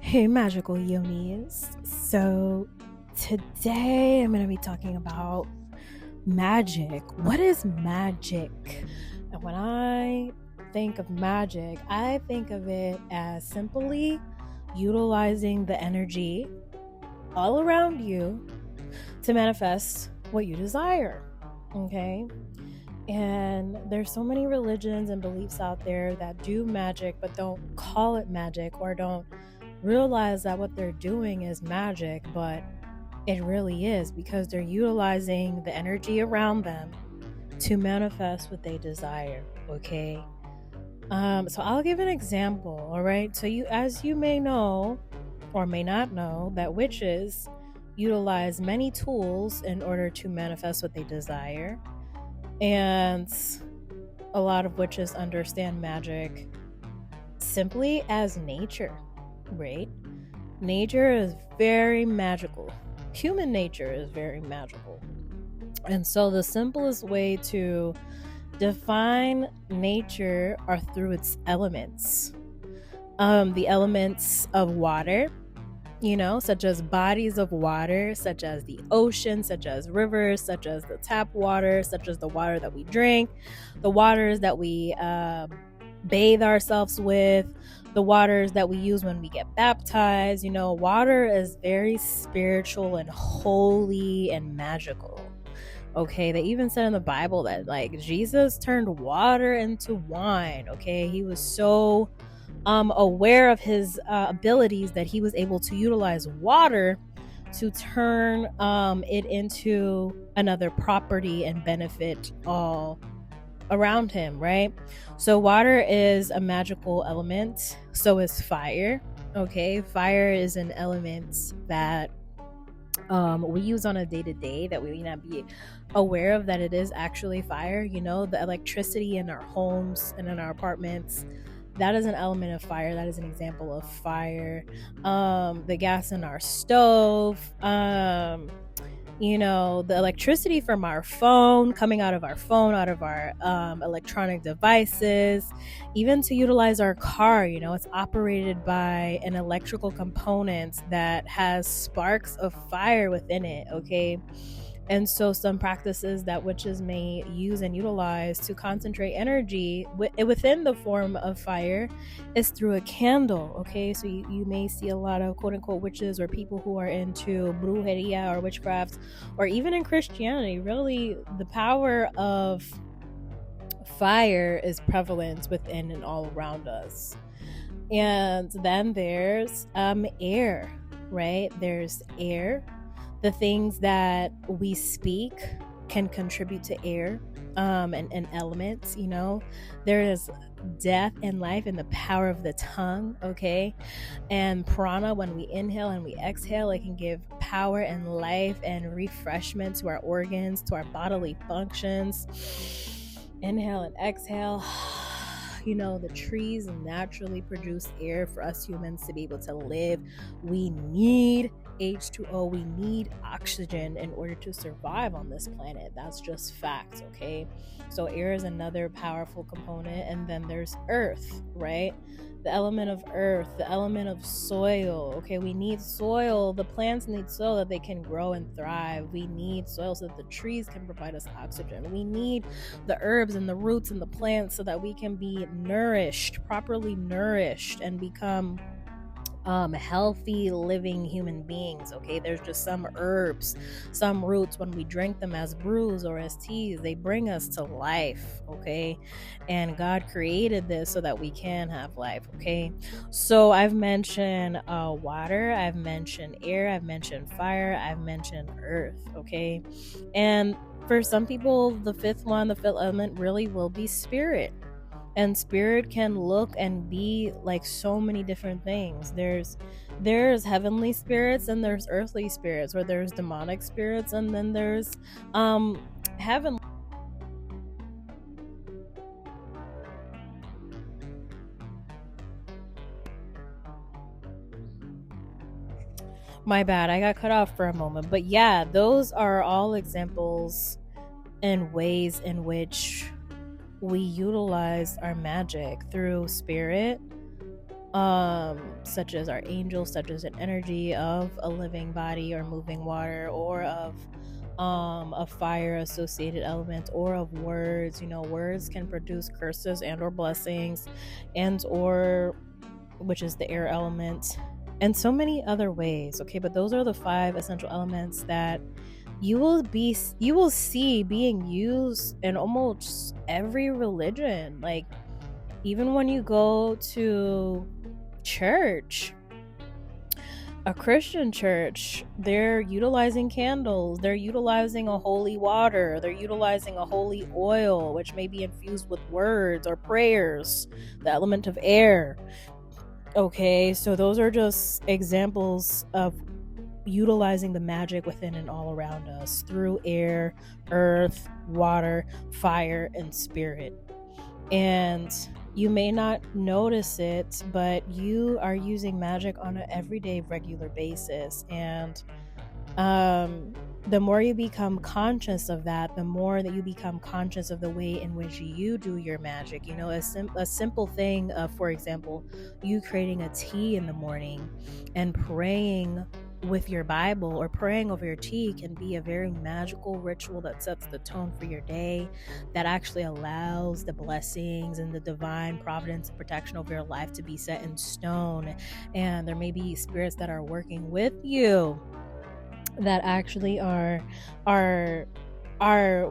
Hey, magical yonis. So, today I'm going to be talking about magic. What is magic? And when I think of magic, I think of it as simply utilizing the energy all around you to manifest what you desire. Okay? And there's so many religions and beliefs out there that do magic but don't call it magic or don't realize that what they're doing is magic, but it really is because they're utilizing the energy around them to manifest what they desire. Okay. So I'll give an example. All right. So as you may know or may not know, that witches utilize many tools in order to manifest what they desire. And a lot of witches understand magic simply as nature, right? Nature is very magical. Human nature is very magical. And so the simplest way to define nature are through its elements. The elements of water, such as bodies of water, such as the ocean, such as rivers, such as the tap water, such as the water that we drink, the waters that we bathe ourselves with, the waters that we use when we get baptized. Water is very spiritual and holy and magical. Okay, they even said in the Bible that Jesus turned water into wine. Okay, he was so aware of his abilities that he was able to utilize water to turn it into another property and benefit all around him, right? So water is a magical element. So is fire. Okay, fire is an element that we use on a day-to-day that we may not be aware of that it is actually fire. The electricity in our homes and in our apartments, that is an element of fire. That is an example of fire. The gas in our stove, the electricity from our phone, coming out of our phone, out of our electronic devices, even to utilize our car, it's operated by an electrical component that has sparks of fire within it. Okay. And so some practices that witches may use and utilize to concentrate energy within the form of fire is through a candle. Okay, so you may see a lot of quote unquote witches or people who are into brujeria or witchcraft, or even in Christianity. Really, the power of fire is prevalent within and all around us. And then there's air, right? There's air. The things that we speak can contribute to air and elements. There is death and life in the power of the tongue. Okay, and prana, when we inhale and we exhale, it can give power and life and refreshment to our organs, to our bodily functions. Inhale and exhale. The trees naturally produce air for us humans to be able to live. We need H2O. We need oxygen in order to survive on this planet. That's just facts, okay? So air is another powerful component. And then there's earth, right? The element of earth, the element of soil. Okay, we need soil. The plants need soil that they can grow and thrive. We need soil so that the trees can provide us oxygen. We need the herbs and the roots and the plants so that we can be nourished, properly nourished, and become healthy living human beings. Okay, there's just some herbs, some roots, when we drink them as brews or as teas, they bring us to life. Okay, and God created this so that we can have life. Okay, so I've mentioned water, I've mentioned air, I've mentioned fire, I've mentioned earth. Okay, and for some people, the fifth element really will be spirit. And spirit can look and be like so many different things. There's heavenly spirits and there's earthly spirits, or there's demonic spirits and then there's heavenly. My bad, I got cut off for a moment. But yeah, those are all examples and ways in which we utilize our magic through spirit, such as our angels, such as an energy of a living body or moving water, or of a fire associated element, or of words. Words can produce curses and or blessings, and or which is the air element, and so many other ways. Okay, but those are the 5 essential elements that you will see being used in almost every religion. Like, even when you go to church, a Christian church, they're utilizing candles, they're utilizing a holy water, they're utilizing a holy oil, which may be infused with words or prayers, the element of air. Okay, so those are just examples of utilizing the magic within and all around us through air, earth, water, fire, and spirit. And you may not notice it, but you are using magic on an everyday, regular basis. And the more you become conscious of that, the more that you become conscious of the way in which you do your magic. A simple thing of, for example, you creating a tea in the morning and praying with your Bible or praying over your tea can be a very magical ritual that sets the tone for your day, that actually allows the blessings and the divine providence and protection over your life to be set in stone. And there may be spirits that are working with you that actually are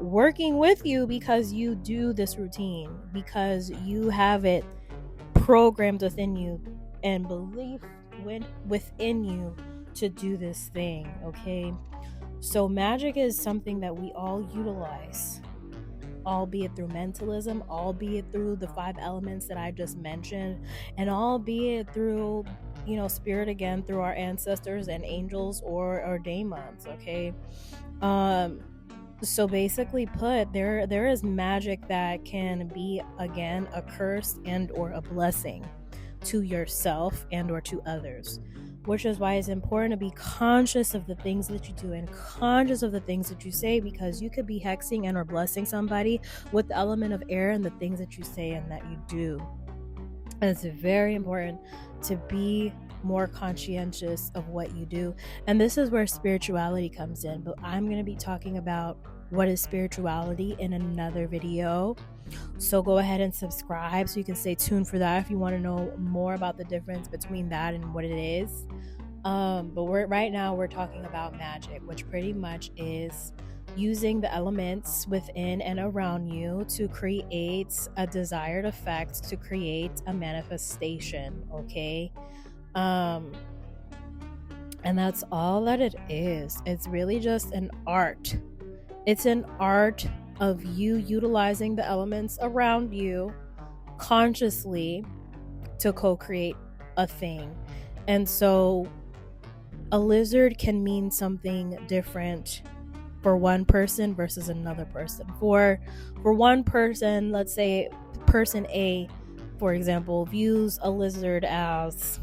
working with you because you do this routine, because you have it programmed within you and belief within you to do this thing. Okay, so magic is something that we all utilize, albeit through mentalism, albeit through the 5 elements that I just mentioned, and albeit through spirit, again, through our ancestors and angels or daemons. Okay, so basically put, there is magic that can be, again, a curse and or a blessing to yourself and or to others, which is why it's important to be conscious of the things that you do and conscious of the things that you say, because you could be hexing and or blessing somebody with the element of air and the things that you say and that you do. And it's very important to be more conscientious of what you do. And this is where spirituality comes in, but I'm going to be talking about what is spirituality in another video. So go ahead and subscribe so you can stay tuned for that if you want to know more about the difference between that and what it is. But right now we're talking about magic, which pretty much is using the elements within and around you to create a desired effect, to create a manifestation. Okay, and that's all that it is. It's really just an art. It's an art of you utilizing the elements around you consciously to co-create a thing. And so a lizard can mean something different for one person versus another person. For one person, let's say person A, for example, views a lizard as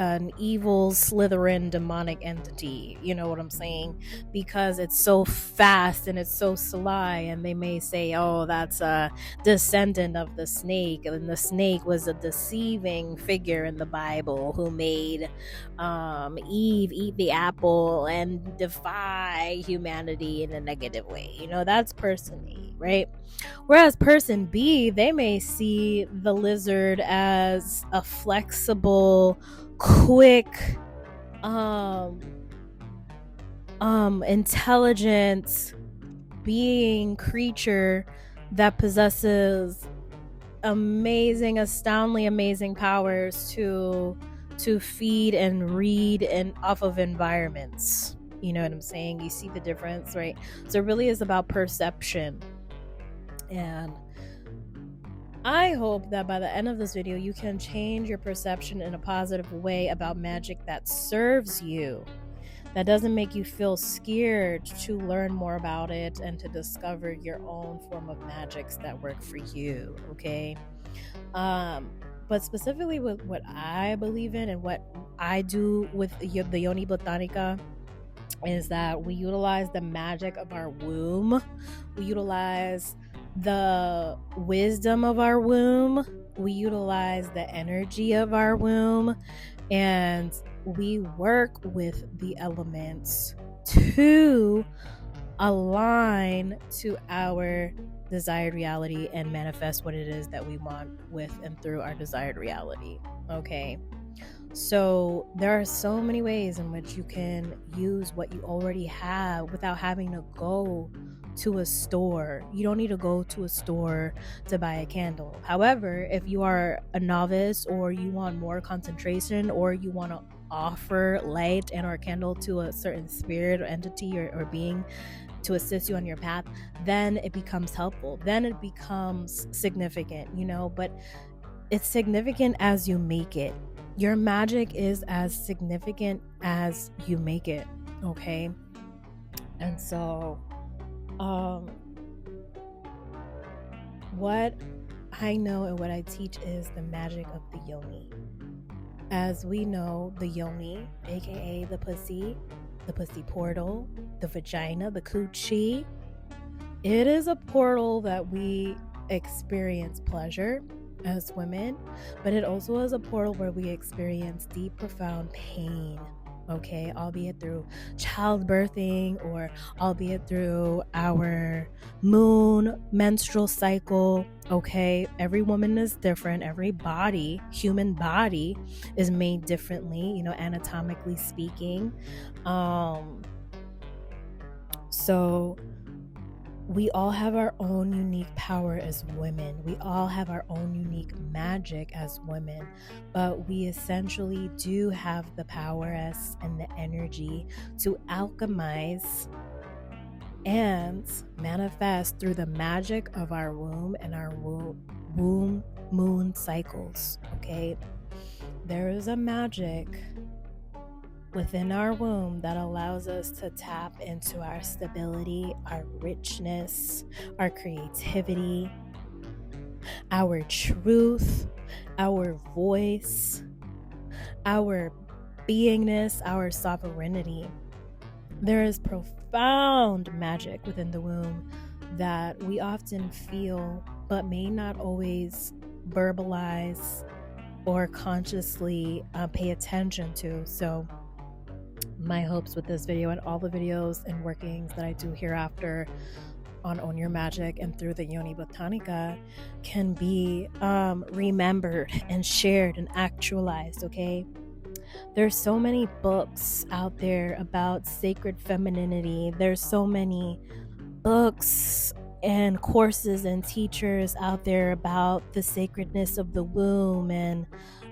an evil Slytherin demonic entity, you know what I'm saying, because it's so fast and it's so sly, and they may say, oh, that's a descendant of the snake, and the snake was a deceiving figure in the Bible who made Eve eat the apple and defy humanity in a negative way. That's person A, right? Whereas person B, they may see the lizard as a flexible, quick, intelligent being, creature that possesses astoundingly amazing powers to feed and read and off of environments. You know what I'm saying? You see the difference, right? So it really is about perception. And I hope that by the end of this video, you can change your perception in a positive way about magic that serves you, that doesn't make you feel scared to learn more about it and to discover your own form of magics that work for you. Okay. But specifically with what I believe in and what I do with the Yoni Botanica is that we utilize the magic of our womb. We utilize the wisdom of our womb we utilize the energy of our womb, and we work with the elements to align to our desired reality and manifest what it is that we want with and through our desired reality. Okay. So there are so many ways in which you can use what you already have without having to go to a store. You don't need to go to a store to buy a candle. However, if you are a novice, or you want more concentration, or you want to offer light and or candle to a certain spirit or entity or being to assist you on your path, then it becomes helpful. Then it becomes significant, but it's significant as you make it. Your magic is as significant as you make it, okay? And so, what I know and what I teach is the magic of the yoni. As we know, the yoni, aka the pussy portal, the vagina, the coochie, it is a portal that we experience pleasure as women, but it also is a portal where we experience deep, profound pain, okay, albeit through childbirthing, or albeit through our moon menstrual cycle, okay? Every woman is different. Every body, human body, is made differently, anatomically speaking. So we all have our own unique power as women. We all have our own unique magic as women, but we essentially do have the power and the energy to alchemize and manifest through the magic of our womb and our womb moon cycles, okay? There is a magic within our womb that allows us to tap into our stability, our richness, our creativity, our truth, our voice, our beingness, our sovereignty. There is profound magic within the womb that we often feel, but may not always verbalize or consciously pay attention to. So my hopes with this video and all the videos and workings that I do hereafter on Own Your Magic and through the Yoni Botanica can be remembered and shared and actualized, okay? There's so many books out there about sacred femininity. There's so many books and courses and teachers out there about the sacredness of the womb and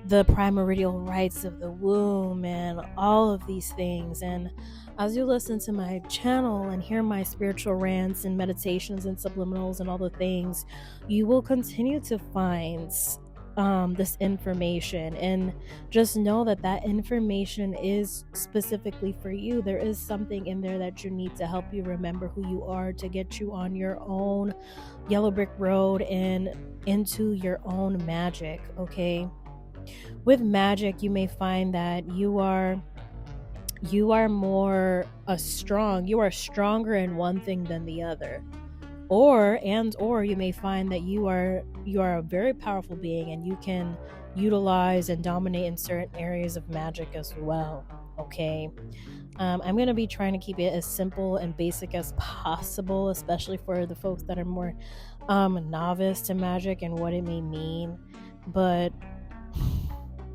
the primordial rights of the womb and all of these things. And as you listen to my channel and hear my spiritual rants and meditations and subliminals and all the things, you will continue to find this information, and just know that information is specifically for you. There is something in there that you need to help you remember who you are, to get you on your own yellow brick road and into your own magic, okay? With magic, you may find that you are stronger in one thing than the other. Or you may find that you are a very powerful being and you can utilize and dominate in certain areas of magic as well, okay? I'm going to be trying to keep it as simple and basic as possible, especially for the folks that are more novice to magic and what it may mean. But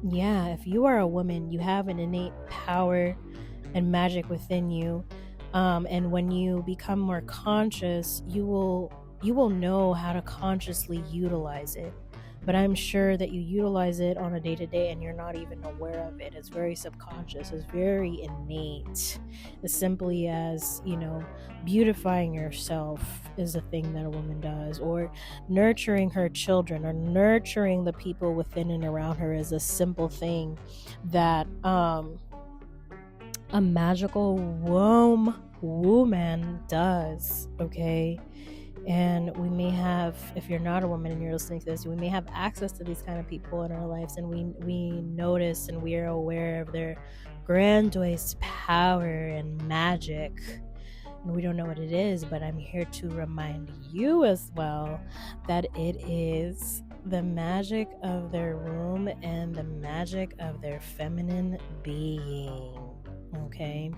yeah, if you are a woman, you have an innate power and magic within you. And when you become more conscious, you will know how to consciously utilize it. But I'm sure that you utilize it on a day-to-day and you're not even aware of it. It's very subconscious. It's very innate. As simply as, beautifying yourself is a thing that a woman does, or nurturing her children, or nurturing the people within and around her is a simple thing that a magical woman does, okay? And we may have, if you're not a woman and you're listening to this, we may have access to these kind of people in our lives, and we notice and we are aware of their grandiose power and magic, and we don't know what it is, but I'm here to remind you as well that it is the magic of their womb and the magic of their feminine being. Okay.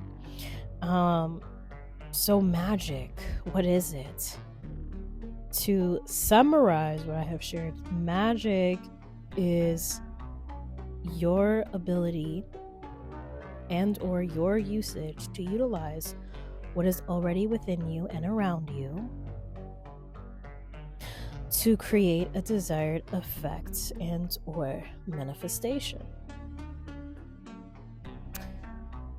So magic, what is it? To summarize what I have shared, magic is your ability and or your usage to utilize what is already within you and around you to create a desired effect and or manifestation.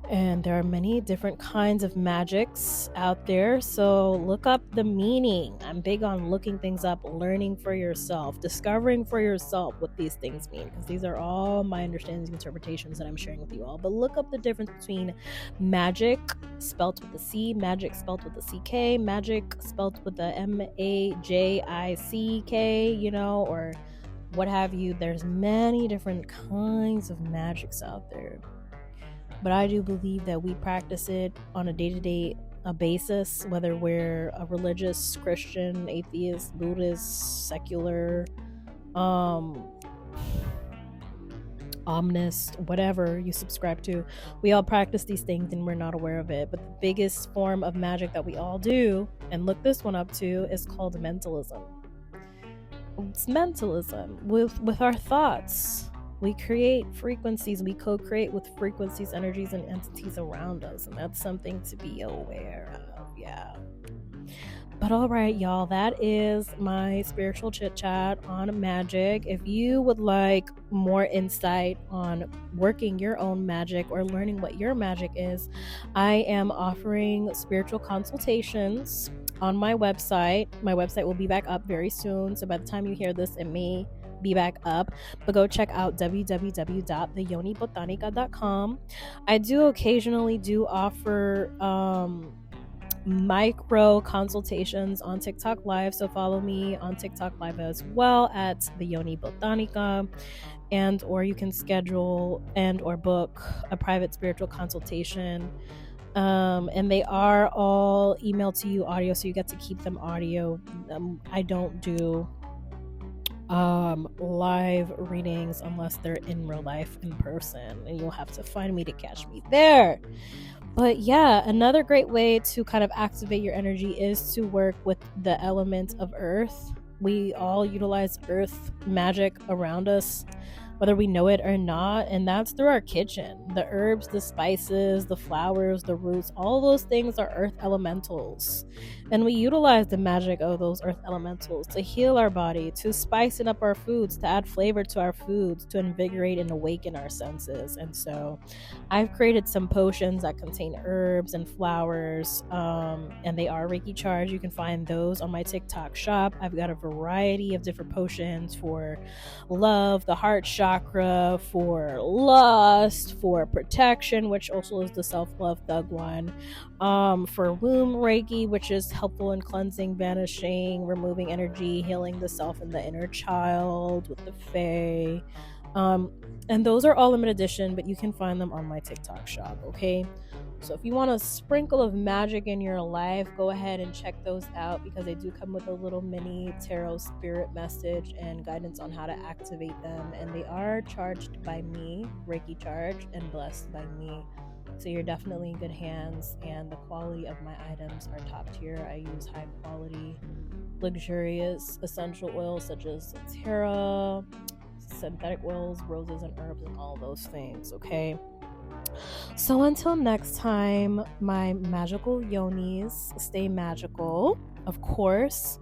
And there are many different kinds of magics out there, so look up the meaning. I'm big on looking things up, learning for yourself, discovering for yourself what these things mean, because these are all my understandings and interpretations that I'm sharing with you all. But look up the difference between magic spelt with a C, magic spelt with a CK, magic spelt with a MAJICK, or what have you. There's many different kinds of magics out there. But I do believe that we practice it on a day-to-day basis, whether we're a religious, Christian, atheist, Buddhist, secular, omnist, whatever you subscribe to. We all practice these things and we're not aware of it. But the biggest form of magic that we all do, and look this one up too, is called mentalism. It's mentalism with our thoughts. We create frequencies, we co-create with frequencies, energies, and entities around us, and that's something to be aware of, yeah. But all right, y'all, that is my spiritual chit-chat on magic. If you would like more insight on working your own magic or learning what your magic is, I am offering spiritual consultations on my website. My website will be back up very soon, so by the time you hear this, it may be back up, but go check out www.theyonibotanica.com. I do occasionally offer micro consultations on TikTok Live, so follow me on TikTok Live as well at the Yoni Botanica, and or you can schedule and or book a private spiritual consultation. And they are all emailed to you audio, so you get to keep them audio. I don't do live readings unless they're in real life in person, and you'll have to find me to catch me there. But yeah, another great way to kind of activate your energy is to work with the element of earth. We all utilize earth magic around us, whether we know it or not, and that's through our kitchen. The herbs, the spices, the flowers, the roots, all those things are earth elementals. And we utilize the magic of those earth elementals to heal our body, to spice up our foods, to add flavor to our foods, to invigorate and awaken our senses. And so I've created some potions that contain herbs and flowers, and they are Reiki charged. You can find those on my TikTok shop. I've got a variety of different potions for love, the heart chakra, for lust, for protection, which also is the self-love thug one, for womb Reiki, which is helpful in cleansing, banishing, removing energy, healing the self and the inner child with the fae. And those are all limited edition, but you can find them on my TikTok shop, okay? So if you want a sprinkle of magic in your life, go ahead and check those out, because they do come with a little mini tarot spirit message and guidance on how to activate them. And they are charged by me, Reiki charged, and blessed by me. So you're definitely in good hands, and the quality of my items are top tier. I use high quality, luxurious essential oils such as doTERRA, synthetic oils, roses and herbs, and all those things, okay? So until next time, my magical yonis, stay magical. Of course,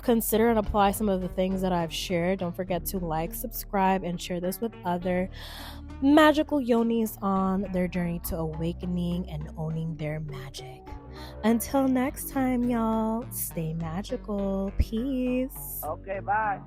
consider and apply some of the things that I've shared. Don't forget to like, subscribe, and share this with other magical yonis on their journey to awakening and owning their magic. Until next time, y'all, stay magical. Peace. Okay, bye.